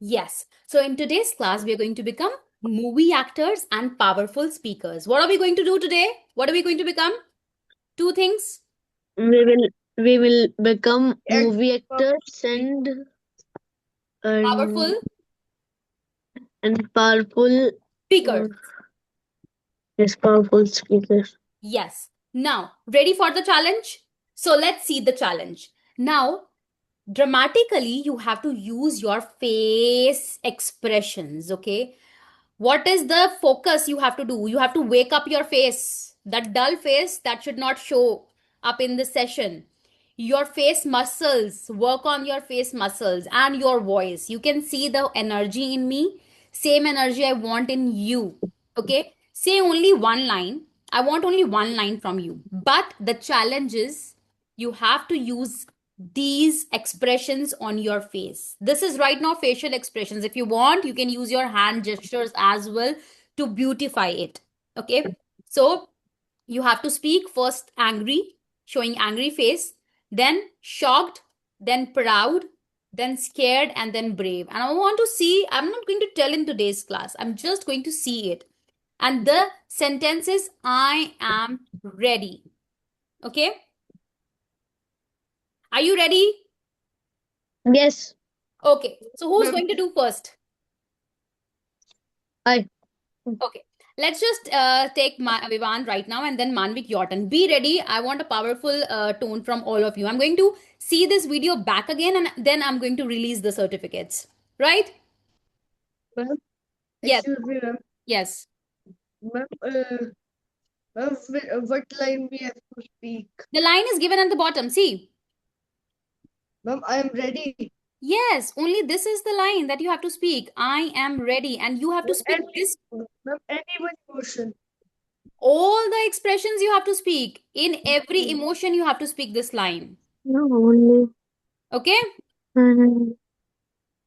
Yes. So in today's class, we are going to become movie actors and powerful speakers. What are we going to do today? What are we going to become? Two things. We will become Act- movie actors and Powerful powerful speakers. yes, powerful speakers. Yes. Now, ready for the challenge? So let's see the challenge. Now, dramatically, you have to use your face expressions, okay? What is the focus you have to do? You have to wake up your face. That dull face that should not show up in this session. Your face muscles, work on your face muscles and your voice. You can see the energy in me, same energy I want in you. Okay, say only one line. I want only one line from you, but the challenge is you have to use these expressions on your face. This is right now facial expressions. If you want, you can use your hand gestures as well to beautify it. Okay, so you have to speak first angry, showing angry face, then shocked, then proud, then scared, and then brave. And I want to see, I'm not going to tell in today's class, I'm just going to see it. And the sentence is I am ready. Okay, are you ready? Yes, Okay, so who's Ma'am, going to do first? I. Okay, let's just take Vivan right now, and then Manvik, your turn. Be ready. I want a powerful tone from all of you. I'm going to see this video back again, and then I'm going to release the certificates. Right? ma'am, Yes. excuse me, ma'am. Yes. Ma'am, ma'am, what line we have to speak? The line is given at the bottom. See? Ma'am, I am ready. Yes, only this is the line that you have to speak. I am ready, and you have to speak this. Ma'am, any one emotion. All the expressions you have to speak. In every emotion, you have to speak this line. No, only. Okay? Mm,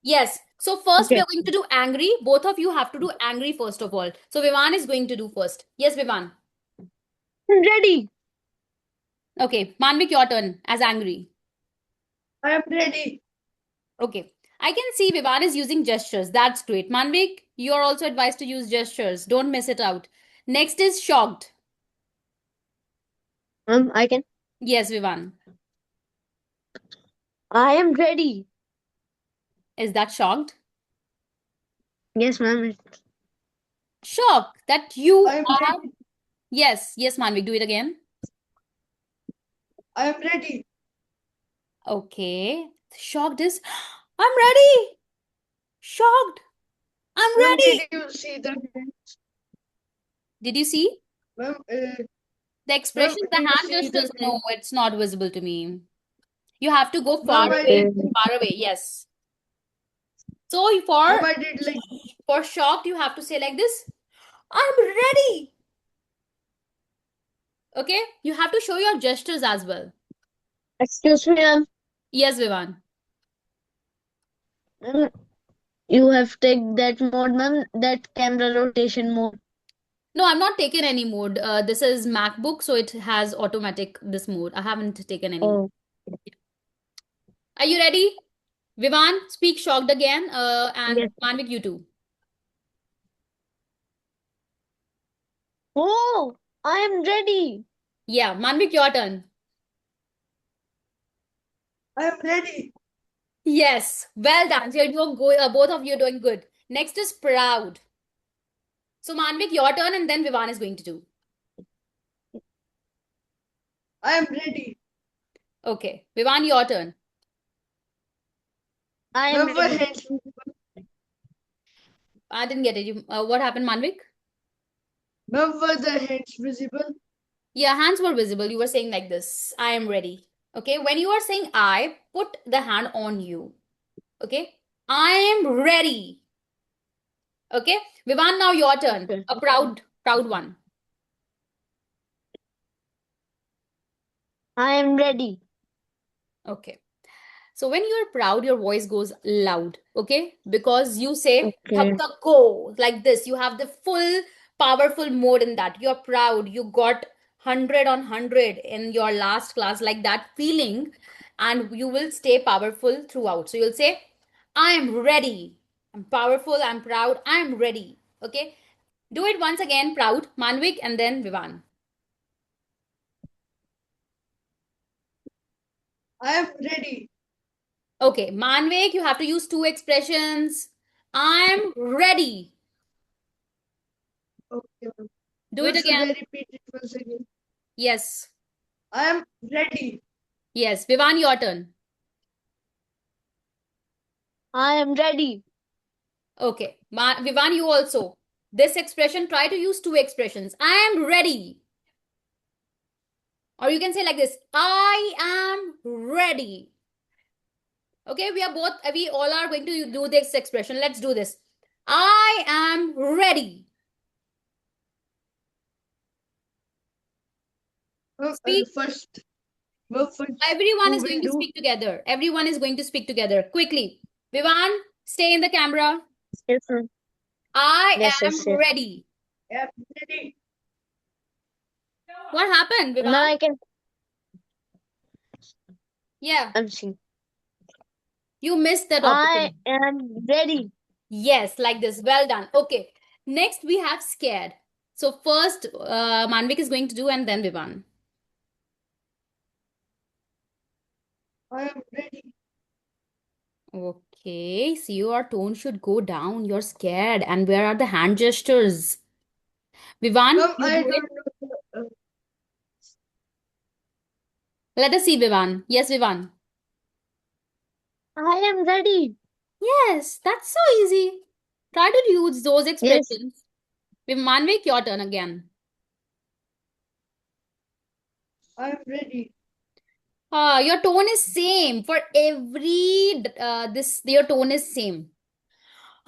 Yes. So first we okay. are going to do angry. Both of you have to do angry first of all. So Vivan is going to do first. Yes, Vivan. Ready. Okay. Manvik, your turn as angry. I am ready. Okay. I can see Vivan is using gestures. That's great. Manvik, you are also advised to use gestures. Don't miss it out. Next is shocked. I can. Yes, Vivan. I am ready. Is that shocked? Yes, ma'am. Shocked that you I am are. ready. Yes, yes, Manvik, do it again. I am ready. Okay. Shocked is I'm ready. Shocked. I'm Ma'am, ready. did you see the hands? Did you see? Ma'am, The ma'am, expression, the did you hand see the gestures, no, hands? it's not visible to me. You have to go far Ma'am, I away. did. Okay. Far away, yes. So Ma'am, I did like. for shocked, you have to say like this. I'm ready. Okay? You have to show your gestures as well. Excuse me, ma'am. Yes, Vivan. Ma'am, you have take that mode, ma'am. That camera rotation mode. No, I'm not taken any mode. This is MacBook, so it has automatic this mode. I haven't taken any mode. Oh. Are you ready? Vivan, speak shocked again. And Yes. Manvik, you too. Oh, I am ready. Yeah, Manvik, your turn. I am ready. Yes, well done. So you're doing good. Both of you are doing good. Next is proud. So Manvik, your turn, and then Vivan is going to do. I am ready. Okay, Vivan, your turn. I am Ma'am, were ready. hands visible? I didn't get it. What happened, Manvik? Ma'am, were the hands visible? Yeah, hands were visible. You were saying like this. I am ready. Okay, when you are saying I, put the hand on you. Okay, I am ready. Okay, Vivan, now your turn. Okay. A proud one. I am ready. Okay. So when you're proud, your voice goes loud, okay? Because you say Okay. "Thabka ko" like this. You have the full powerful mode in that. You're proud. You got 100 on 100 in your last class, like that feeling, and you will stay powerful throughout. So you'll say, I am ready. I'm powerful, I'm proud, I'm ready. Okay. Do it once again, proud. Manvik and then Vivan. I am ready. Okay, Manvik, you have to use two expressions. I'm ready. Okay, ma'am. Do Now it should I again. repeat it once again? Yes. I am ready. Yes. Vivan, your turn. I am ready. Okay. Vivan, you also. This expression, try to use two expressions. I am ready. Or you can say like this, I am ready. Okay, we all are going to do this expression. Let's do this. I am ready. Speak. First, Everyone who is going will to do? speak together. Everyone is going to speak together. Quickly. Vivan, stay in the camera. Yes, ma'am. I Yes, am yes, yes. ready. I am ready. What happened, Now Vivan? I can. Yeah, I'm seeing. you missed that I opportunity. am ready. Yes, like this. Well done. Okay. Next, we have scared. So first, Manvik is going to do and then Vivan. I am ready. Okay, so your tone should go down. You're scared. And where are the hand gestures? Vivan, Ma'am, you I do it. don't know. Let us see, Vivan. Yes, Vivan. I am ready. Yes, that's so easy. Try to use those Yes. expressions. Manvik, your turn again. I am ready. Your tone is same for every this. Your tone is same.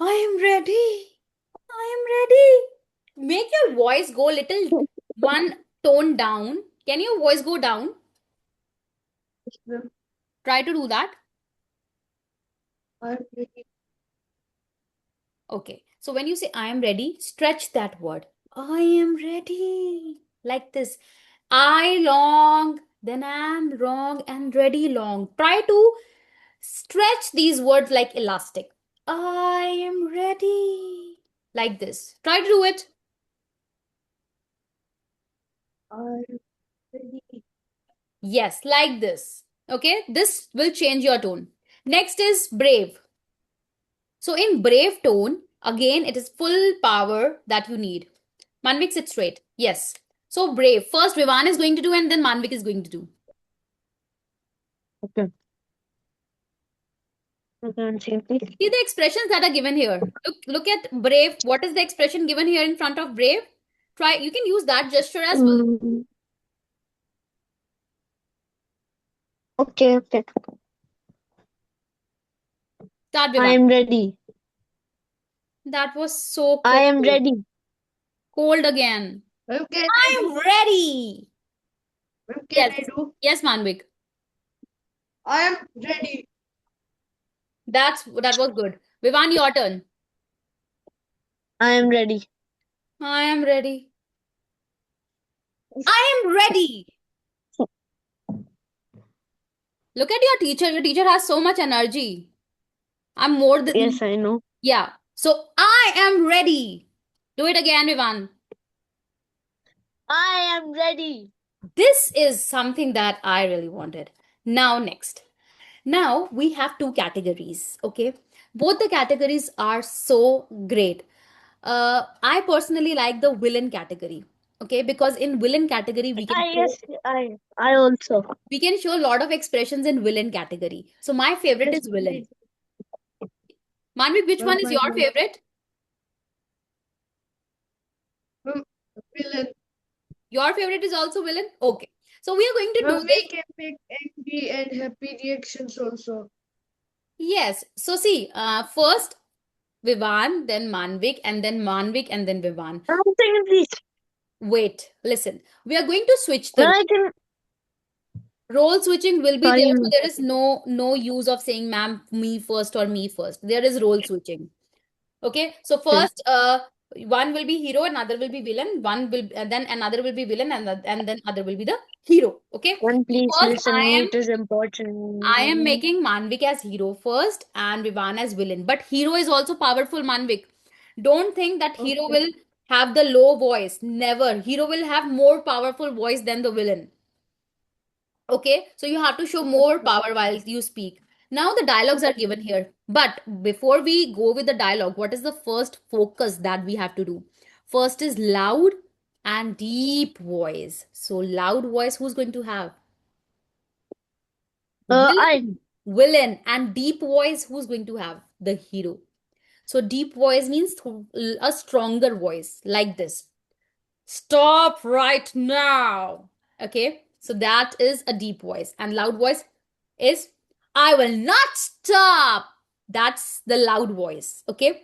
I am ready. I am ready. Make your voice go little one tone down. Can your voice go down? Yes, ma'am. Try to do that. I am ready. Okay. So when you say I am ready, stretch that word. I am ready. Like this. I long, then am wrong, and ready long. Try to stretch these words like elastic. I am ready. Like this. Try to do it. I am ready. Yes, like this. Okay. This will change your tone. Next is brave. So in brave tone, again, it is full power that you need. Manvik, sit straight. Yes. So brave. First, Vivan is going to do, and then Manvik is going to do. Okay. Okay, I'm seeing, please. See the expressions that are given here. Look at brave. What is the expression given here in front of brave? Try. You can use that gesture as well. Mm, okay, okay. Start, I Vivan. am ready. That was so I cold. am ready. Cold again. Ma'am, can I I'm do? ready. Ma'am, can Yes. I do? Yes, Manvik. I am ready. That was good. Vivan, your turn. I am ready. I am ready. I am ready. Look at your teacher. Your teacher has so much energy. I'm more than, Yes, I know. yeah. So I am ready. Do it again, Vivan. I am ready. This is something that I really wanted. Now, next. Now we have two categories. Okay. Both the categories are so great. I personally like the villain category. Okay. Because in villain category, Yes, I also. we can show a lot of expressions in villain category. So my favorite Yes, is villain. please. Manvik, which one Ma'am, is my your favorite? ma'am, villain. Your favorite is also villain? Okay. So we are going to do Ma'am, this. we can make angry and happy reactions also. Yes. So see, first Vivan, then Manvik, and then Manvik, and then Vivan. I'm saying, please. Wait, listen. We are going to switch Now the I can. role switching will be Sorry, there. So ma'am. there is no use of saying ma'am me first or me first. There is role switching. Okay. So Okay. first, One will be hero, another will be villain. One will then another will be villain, and then other will be the hero. Okay. One, please First, listen me. It is important. I am making Manvik as hero first and Vivan as villain. But hero is also powerful, Manvik. Don't think that hero Okay. will have the low voice. Never. Hero will have more powerful voice than the villain. Okay, so you have to show more power while you speak. Now the dialogues are given here. But before we go with the dialogue, what is the first focus that we have to do? First is loud and deep voice. So loud voice, who's going to have? I. Villain. And deep voice, who's going to have? The hero. So deep voice means a stronger voice, like this. Stop right now. Okay, so that is a deep voice. And loud voice is, I will not stop. That's the loud voice. Okay,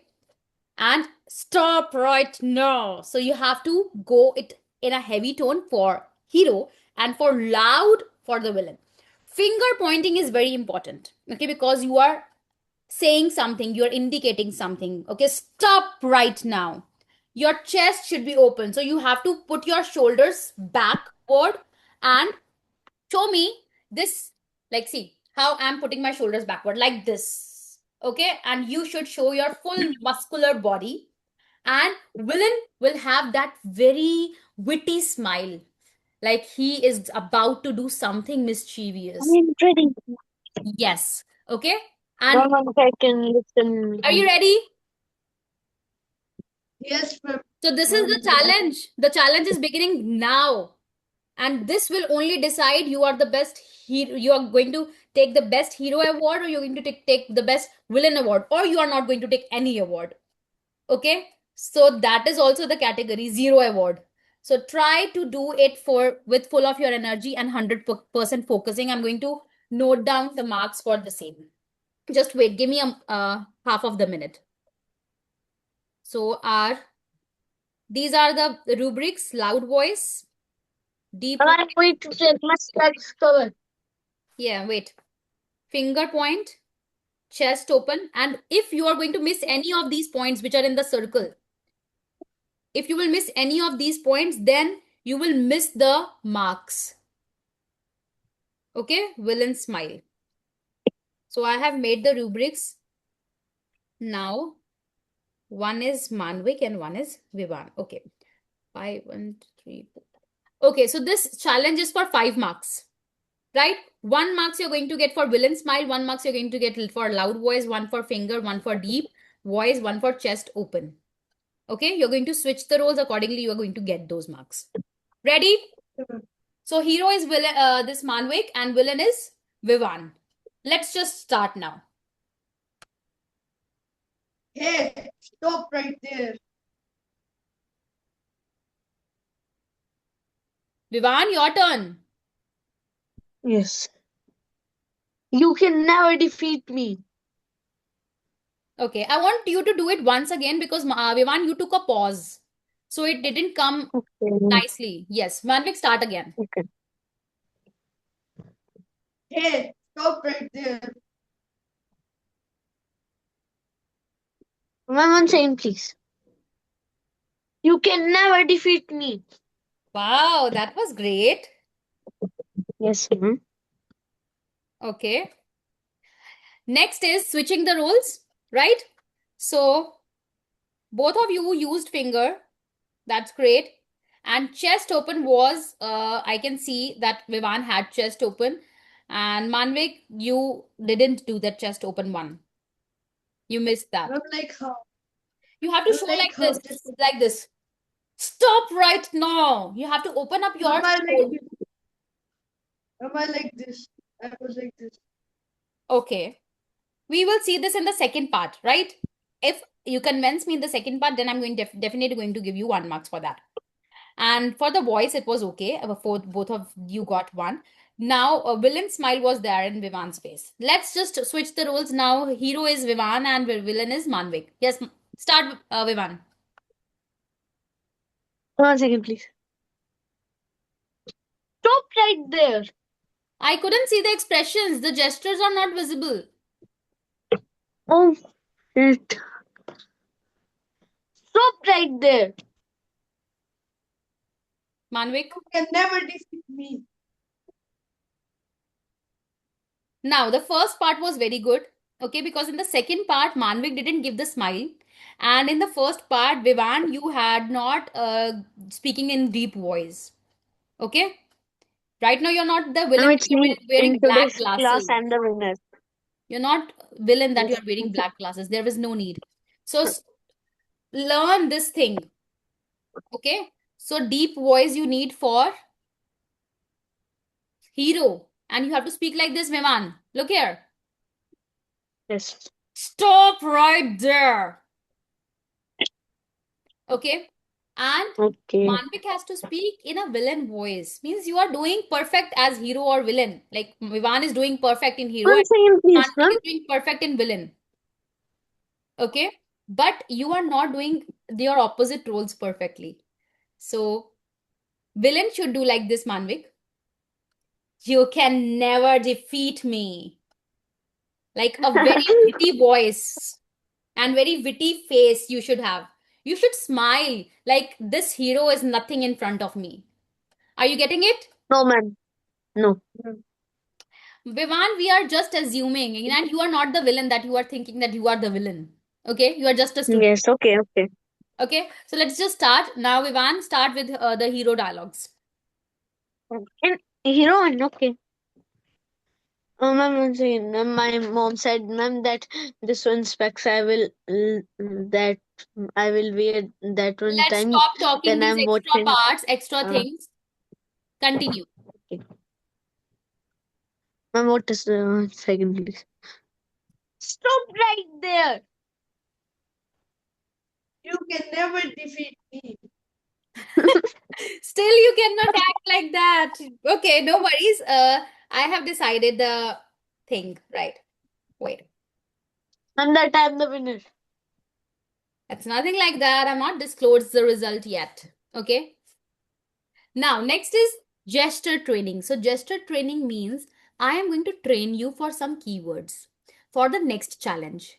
and stop right now. So you have to go it in a heavy tone for hero and for loud for the villain. Finger pointing is very important. Okay, because you are saying something, you're indicating something. Okay, stop right now. Your chest should be open. So you have to put your shoulders backward and show me this. Like, see how I'm putting my shoulders backward, like this. Okay, and you should show your full muscular body. And villain will have that very witty smile, like he is about to do something mischievous. I'm ready. Yes. Okay. And One second, listen are you me. ready? Yes, ma'am. So this is the challenge. The challenge is beginning now. And this will only decide you are the best hero. You are going to take the best hero award, or you're going to take the best villain award, or you are not going to take any award. Okay. So that is also the category zero award. So try to do it for with full of your energy and 100% focusing. I'm going to note down the marks for the same. Just wait. Give me a half of the minute. So these are the rubrics: loud voice, deep. I'm going to check my specs cover. Yeah, wait. Finger point, chest open. And if you are going to miss any of these points which are in the circle, if you will miss any of these points, then you will miss the marks. Okay, villain smile. So I have made the rubrics. Now, one is Manvik and one is Vivan. Okay. 5, 1, 3, 4. Okay, so this challenge is for 5 marks. Right? 1 marks you're going to get for villain smile, 1 marks you're going to get for loud voice, 1 for finger, 1 for deep voice, 1 for chest open. Okay, you're going to switch the roles accordingly. You're going to get those marks. Ready? So hero is villain, this Manvik, and villain is Vivan. Let's just start now. Hey, stop right there. Vivan, your turn. Yes. You can never defeat me. Okay, I want you to do it once again because Vivan, you took a pause. So it didn't come Okay. nicely. Yes, Manvik, start again. Okay. Hey, stop right there. One second, please. You can never defeat me. Wow, that was great. Yes, ma'am. Okay. Next is switching the roles, right? So both of you used finger. That's great. And chest open was, I can see that Vivan had chest open. And Manvik, you didn't do that chest open one. You missed that. I'm like how? You have to show like this, like this. Stop right now. You have to open up your Am I like shoulder. this? Am I like this? I was like this. Okay. We will see this in the second part, right? If you convince me in the second part, then I'm going definitely going to give you 1 marks for that. And for the voice, it was okay. Both of you got 1. Now, a villain smile was there in Vivan's face. Let's just switch the roles now. Hero is Vivan and villain is Manvik. Yes, start, Vivan. 1 second, please. Stop right there. I couldn't see the expressions. The gestures are not visible. Oh, shit. Stop right there. Manvik. You can never defeat me. Now, the first part was very good, okay, because in the second part, Manvik didn't give the smile. And in the first part, Vivan, you had not speaking in deep voice, okay? Right now, you're not the villain Ma'am, that it's you're me. wearing In black today's class, glasses. I'm the winner. You're not villain that Yes. you're wearing black glasses. There is no need. So learn this thing, okay? So deep voice you need for hero. And you have to speak like this, Vivan. Look here. Yes. Stop right there. Okay. And Okay. Manvik has to speak in a villain voice. Means you are doing perfect as hero or villain. Like Vivan is doing perfect in hero and Once again, please, Manvik ma'am. is doing perfect in villain. Okay. But you are not doing your opposite roles perfectly. So villain should do like this, Manvik. You can never defeat me. Like a very witty voice and very witty face you should have. You should smile like this hero is nothing in front of me. Are you getting it? No, ma'am. No. Vivan, we are just assuming, and you are not the villain that you are thinking that you are the villain. Okay, you are just a student. Yes. Okay. Okay. Okay, so let's just start now. Vivan, start with the hero dialogues. And heroine. Okay. Ma'am, once again, my mom said, ma'am, that this one specs that I will wear that one Let's time stop talking when these I'm extra watching. parts, extra Uh, things. Continue. okay. Ma'am, what is the second, please? Stop right there. You can never defeat me. Still, you cannot act like that. Okay, no worries. I have decided the thing. Right. Wait. And that I'm the winner. It's nothing like that. I'm not disclosed the result yet. Okay. Now, next is gesture training. So, gesture training means I am going to train you for some keywords for the next challenge.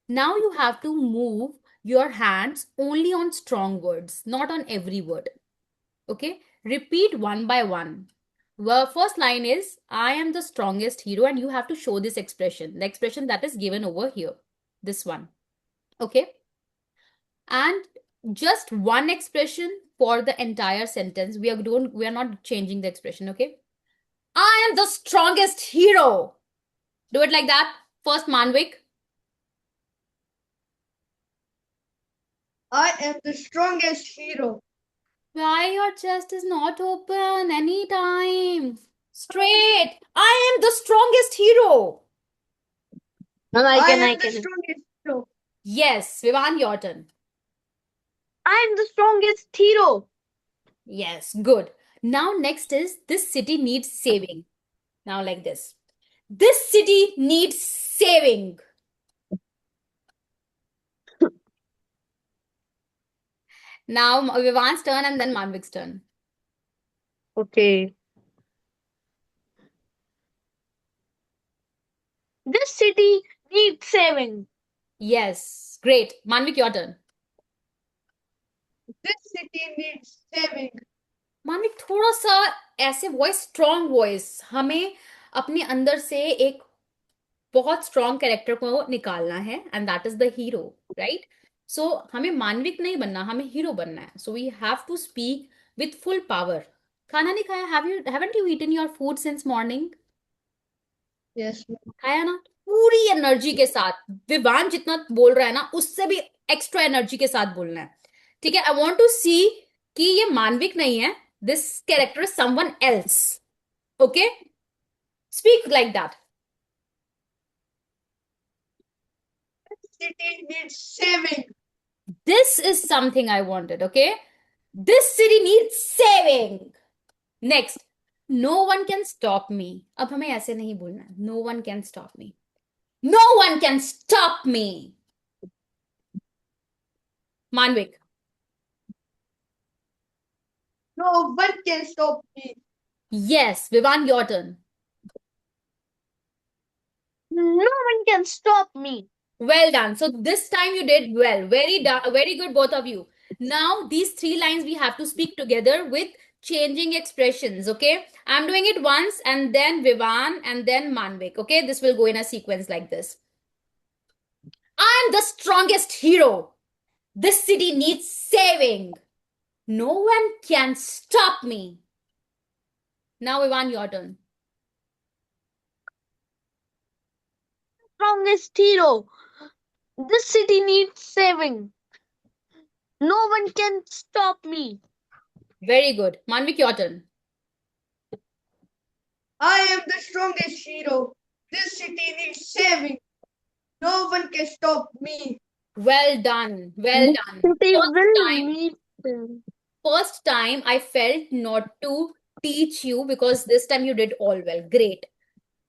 Now, you have to move your hands only on strong words, not on every word. Okay. Repeat one by one. The first line is I am the strongest hero, and you have to show this expression, the expression that is given over here. This one. Okay. And just one expression for the entire sentence. We are not changing the expression, okay? I am the strongest hero. Do it like that. First, Manvik. I am the strongest hero. Why your chest is not open anytime? Straight. I am the strongest hero. Ma'am, I am I the can. strongest hero. Yes, Vivan, your turn. I'm the strongest hero. Yes, good. Now, next is this city needs saving. Now, like this. This city needs saving. Now, Vivan's turn and then Manvik's turn. Okay. This city needs saving. Yes, great. Manvik, your turn. This city needs saving. मानविक थोड़ा सा ऐसे voice strong voice हमें अपने अंदर से एक बहुत strong character को निकालना है and that is the hero right so हमें मानविक नहीं बनना हमें हीरो बनना है so we have to speak with full power खाना नहीं खाया haven't you eaten your food since morning Yes. खाया ना पूरी एनर्जी के साथ विवान जितना बोल रहा है ना उससे भी एक्स्ट्रा एनर्जी के साथ बोलना है ठीक है आई वांट टू सी कि ये मानविक नहीं है this character is someone else. Okay? Speak like that. This city needs saving. This is something I wanted. Okay? This city needs saving. Next. No one can stop me. अब हमें ऐसे नहीं बोलना है. No one can stop me. No one can stop me. Manvik. No one can stop me. Yes. Vivan, your turn. No one can stop me. Well done. So this time you did well. Very good, both of you. Now, these three lines we have to speak together with changing expressions. Okay, I'm doing it once and then Vivan and then Manvik. Okay, this will go in a sequence like this. I'm the strongest hero. This city needs saving. No one can stop me. Now, Vivan, your turn. Strongest hero. This city needs saving. No one can stop me. Very good. Manvik, your turn. I am the strongest hero. This city needs saving. No one can stop me. Well done. Well This done. city First will time, need saving. first time I felt not to teach you because this time you did all well. Great.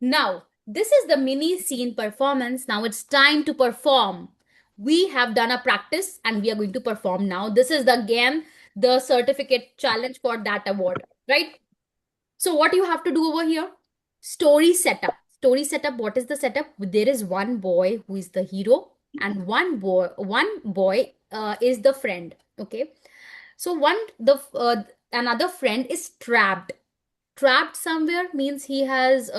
Now, this is the mini scene performance. Now it's time to perform. We have done a practice and we are going to perform now. This is again the certificate challenge for that award, right? So what you have to do over here? Story setup. Story setup. What is the setup? There is one boy who is the hero and one boy is the friend. Okay. So another friend is trapped. Trapped somewhere means he has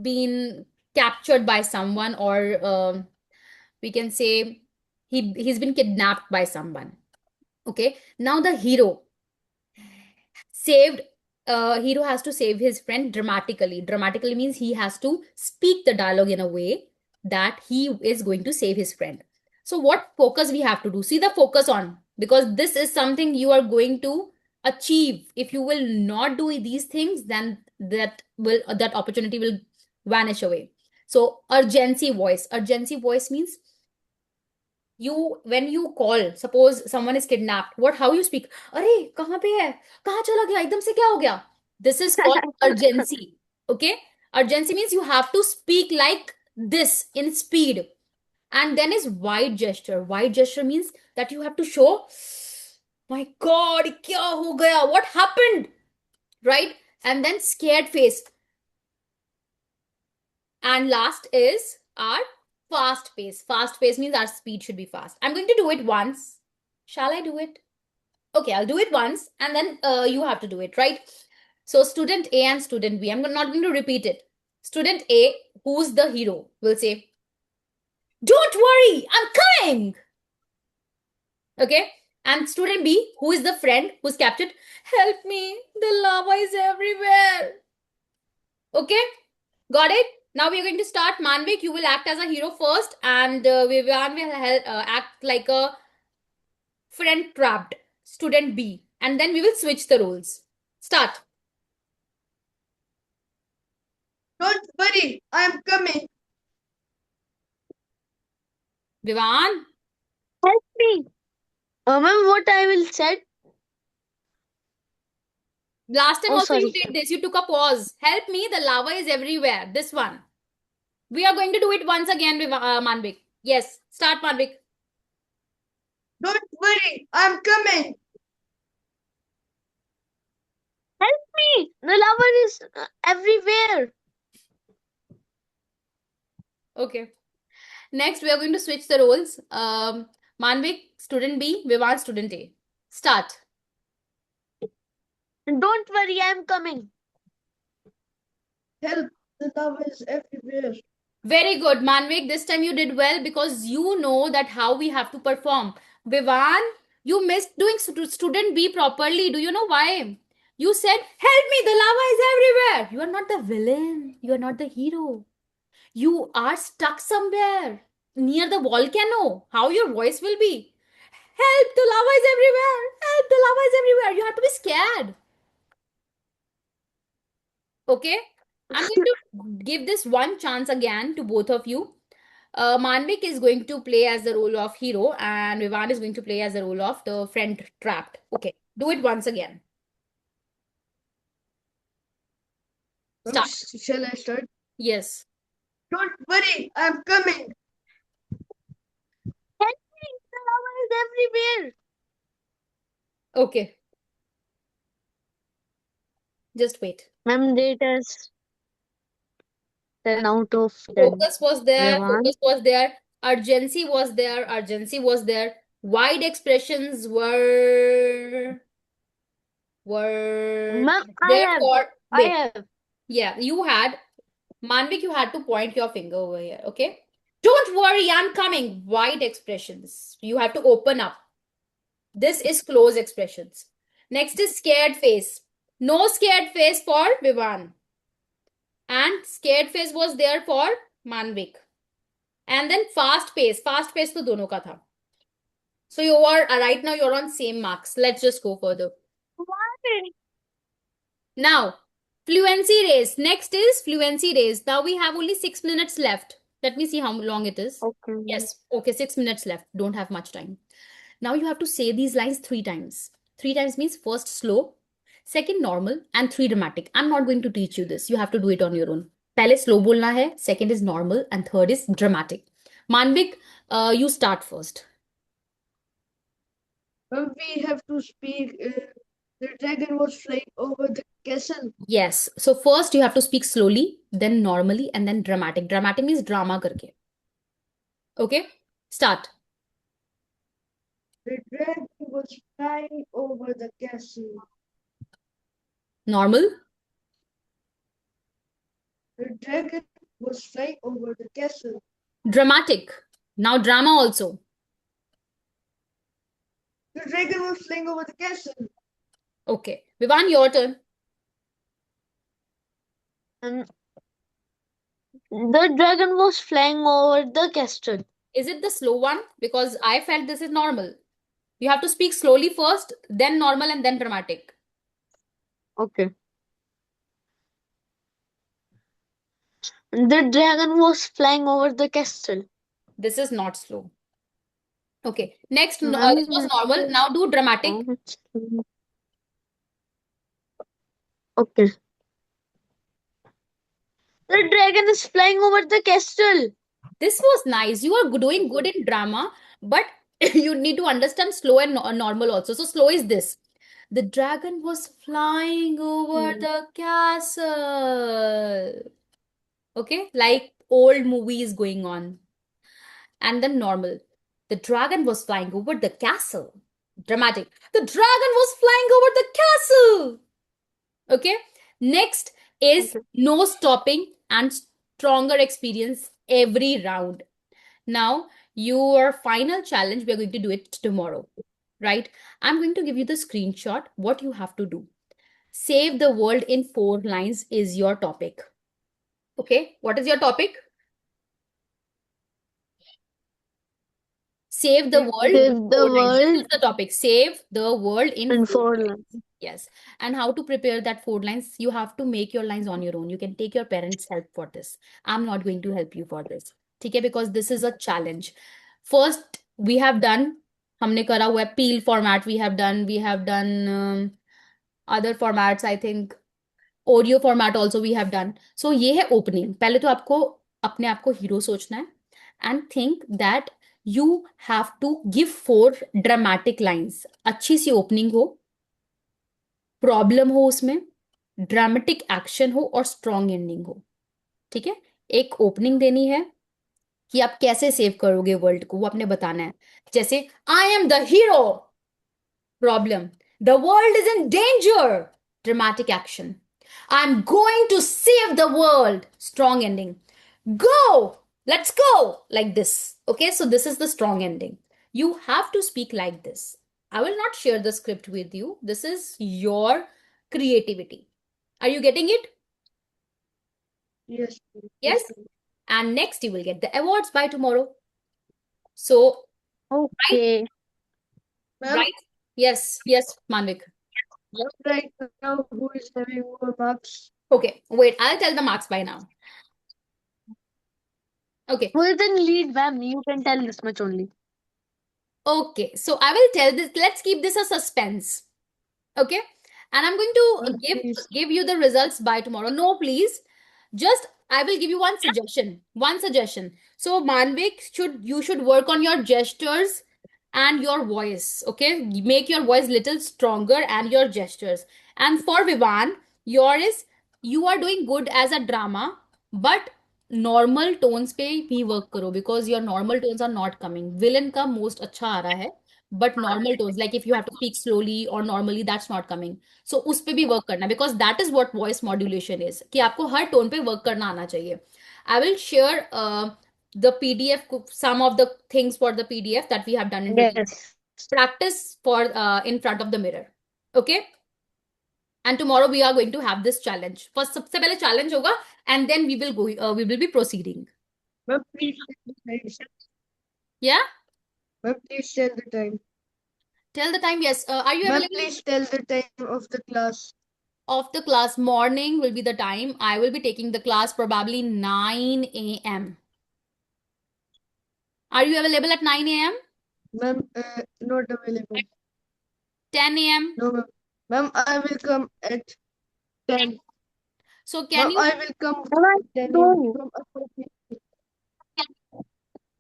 been captured by someone, or we can say he's been kidnapped by someone. Okay. Now the saved hero has to save his friend dramatically. Dramatically means he has to speak the dialogue in a way that he is going to save his friend. So what focus we have to do? See the focus on, because this is something you are going to achieve. If you will not do these things, then that opportunity will vanish away. So urgency voice means you, when you call, suppose someone is kidnapped, what, how you speak? अरे कहाँ पे है, कहाँ चला गया, एकदम से क्या हो गया? This is called urgency. Okay, urgency means you have to speak like this in speed. And then is wide gesture. Wide gesture means that you have to show, my god, क्या हो गया, what happened, right? And then scared face. And last is our fast pace. Fast pace means our speed should be fast. I'm going to do it once. Shall I do it? Okay, I'll do it once and then you have to do it, right? So student A and student B, I'm not going to repeat it. Student A, who's the hero, will say, don't worry, I'm coming. Okay. And student B, who is the friend who's captured, help me, the lava is everywhere. Okay, got it? Now we are going to start. Manvik, you will act as a hero first, and Vivian will act like a friend trapped, student B, and then we will switch the roles. Start. Don't worry, I am coming. Vivan, Help me. Ma'am, what I will said? last time Oh, also you sorry. did this. You took a pause. Help me, the lava is everywhere. This one. We are going to do it once again, Manvik. Yes, start, Manvik. Don't worry, I am coming. Help me. The lava is everywhere. Okay. Next, we are going to switch the roles. Manvik, student B, Vivan, student A. Start. Don't worry, I am coming. Help, the lava is everywhere. Very good, Manvik. This time you did well because you know that how we have to perform. Vivan, you missed doing student B properly. Do you know why? You said, help me, the lava is everywhere. You are not the villain. You are not the hero. You are stuck somewhere near the volcano. How your voice will be? Help, the lava is everywhere. Help, the lava is everywhere. You have to be scared. Okay? I'm going to give this one chance again to both of you. Manvik is going to play as the role of hero and Vivan is going to play as the role of the friend trapped. Okay, do it once again. Start. Shall I start? Yes. Don't worry, I am coming. Help me. The lava is everywhere. Okay. Just wait. Ma'am, rate us 10 out of 10. Focus was there. Vivan. Focus was there. Urgency was there. Urgency was there. Wide expressions were Ma'am, there for, I wait, have. yeah, you had, Manvik, you had to point your finger over here, okay? Don't worry, I'm coming. Wide expressions. You have to open up. This is close expressions. Next is scared face. No scared face for Vivan. And scared face was there for Manvik. And then fast pace. Fast pace to dono ka tha. So you are right now you're on same marks. Let's just go further. Now, fluency race. Next is fluency race. Now we have only 6 minutes left. Let me see how long it is. Okay. Yes. Okay, 6 minutes left. Don't have much time. Now you have to say these lines 3 times. 3 times means first slow, second normal, and 3 dramatic. I'm not going to teach you this. You have to do it on your own. पहले slow बोलना है, second is normal, and third is dramatic. Manvik, you start first. We have to speak. The dragon was flying over the castle. Yes. So first you have to speak slowly, then normally, and then dramatic. Dramatic means drama करके. Okay? Start. The dragon was flying over the castle. Normal. The dragon was flying over the castle. Dramatic. Now drama also. The dragon was flying over the castle. Okay. Vivan, your turn. The dragon was flying over the castle. Is it the slow one? Because I felt this is normal. You have to speak slowly first, then normal, and then dramatic. Okay. The dragon was flying over the castle. This is not slow. Okay. Next, this Ma'am, was normal. Now do dramatic. Okay. The dragon is flying over the castle. This was nice. You are doing good in drama, but you need to understand slow and normal also. So slow is this. The dragon was flying over the castle. Okay, like old movies going on. And then normal. The dragon was flying over the castle. Dramatic. The dragon was flying over the castle. Okay. Next is no stopping and stronger experience every round. Now, your final challenge, we are going to do it tomorrow, right? I'm going to give you the screenshot. What you have to do. Save the world in 4 lines is your topic. Okay. What is your topic? Save the world. Save the 4 lines. This world is the topic. Save the world in in 4 4 lines. lines. Yes. And how to prepare that 4 lines? You have to make your lines on your own. You can take your parents' help for this. I'm not going to help you for this. Okay? Because this is a challenge. First, we have done, हमने करा हुआ है peel format. We have done other formats. I think audio format also we have done. So ये है opening. पहले तो आपको अपने आप को hero सोचना है and think that you have to give 4 dramatic lines. अच्छी सी opening हो, प्रॉब्लम हो उसमें, ड्रामेटिक एक्शन हो और स्ट्रॉन्ग एंडिंग हो. ठीक है? एक ओपनिंग देनी है कि आप कैसे सेव करोगे वर्ल्ड को, वो आपने बताना है. जैसे I am the hero. Problem, the world is in danger. Dramatic action, I am going to save the world. Strong ending, go, let's go, like this. Okay, so this is the strong ending. You have to speak like this. I will not share the script with you. This is your creativity. Are you getting it? Yes. Yes. And next you will get the awards by tomorrow. So, Okay. Ma'am, right? Yes, Manvik. right now, who is having more marks? Okay, wait, I'll tell the marks by now. Okay. Who is in lead, ma'am? You can tell this much only. Okay, so I will tell this. Let's keep this a suspense. Okay, and I'm going to Please. give you the results by tomorrow. No, please. Just I will give you one suggestion. One suggestion. So Manvik, you should work on your gestures and your voice. Okay, make your voice little stronger and your gestures. And for Vivan, you are doing good as a drama, but normal tones पे भी work करो because your normal tones are not coming. Villain का most अच्छा आ रहा है, but normal tones, like if you have to speak slowly or normally, that's not coming. So उस पे भी work करना, because that is what voice modulation is, कि आपको हर tone पे work करना आना चाहिए. I will share the PDF, some of the things for the PDF that we have done in today's Yes. practice for in front of the mirror. Okay? And tomorrow we are going to have this challenge. First, सबसे पहले challenge होगा, and then we will be proceeding. Ma'am, please tell the time. Yeah? Ma'am, please tell the time. Tell the time. Yes. Are you Ma'am, available? please tell the time of the class. Of the class, morning will be the time. I will be taking the class probably 9 a.m. Are you available at 9 a.m.? Ma'am, not available. 10 a.m.? No, ma'am. Ma'am, I will come at 10. So can Ma'am, you? I will come Ma'am, at 10 a.m. no.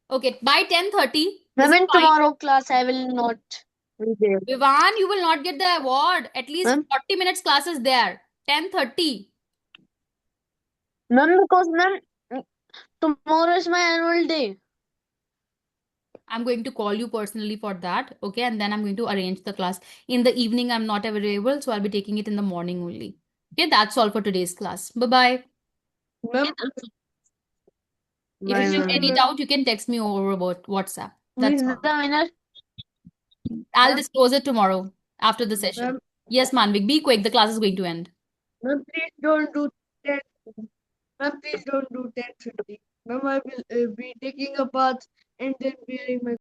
Okay, by 10:30. Is Ma'am, it in fine? tomorrow class, I will not be there. Vivan, you will not get the award. At least Ma'am, 40 minutes class is there. 10:30. ma'am, because ma'am, tomorrow is my annual day. I'm going to call you personally for that. Okay, and then I'm going to arrange the class. In the evening, I'm not available, so I'll be taking it in the morning only. Okay, that's all for today's class. Bye-bye. Ma'am, If you have Bye, any ma'am. doubt, you can text me over about WhatsApp. Who is That's the all. winner? I'll ma'am, disclose it tomorrow after the session. ma'am, Yes, Manvik, be quick. The class is going to end. ma'am, please don't do 10. Ma'am, please don't do 10:50. Ma'am, I will be taking a bath and then wearing my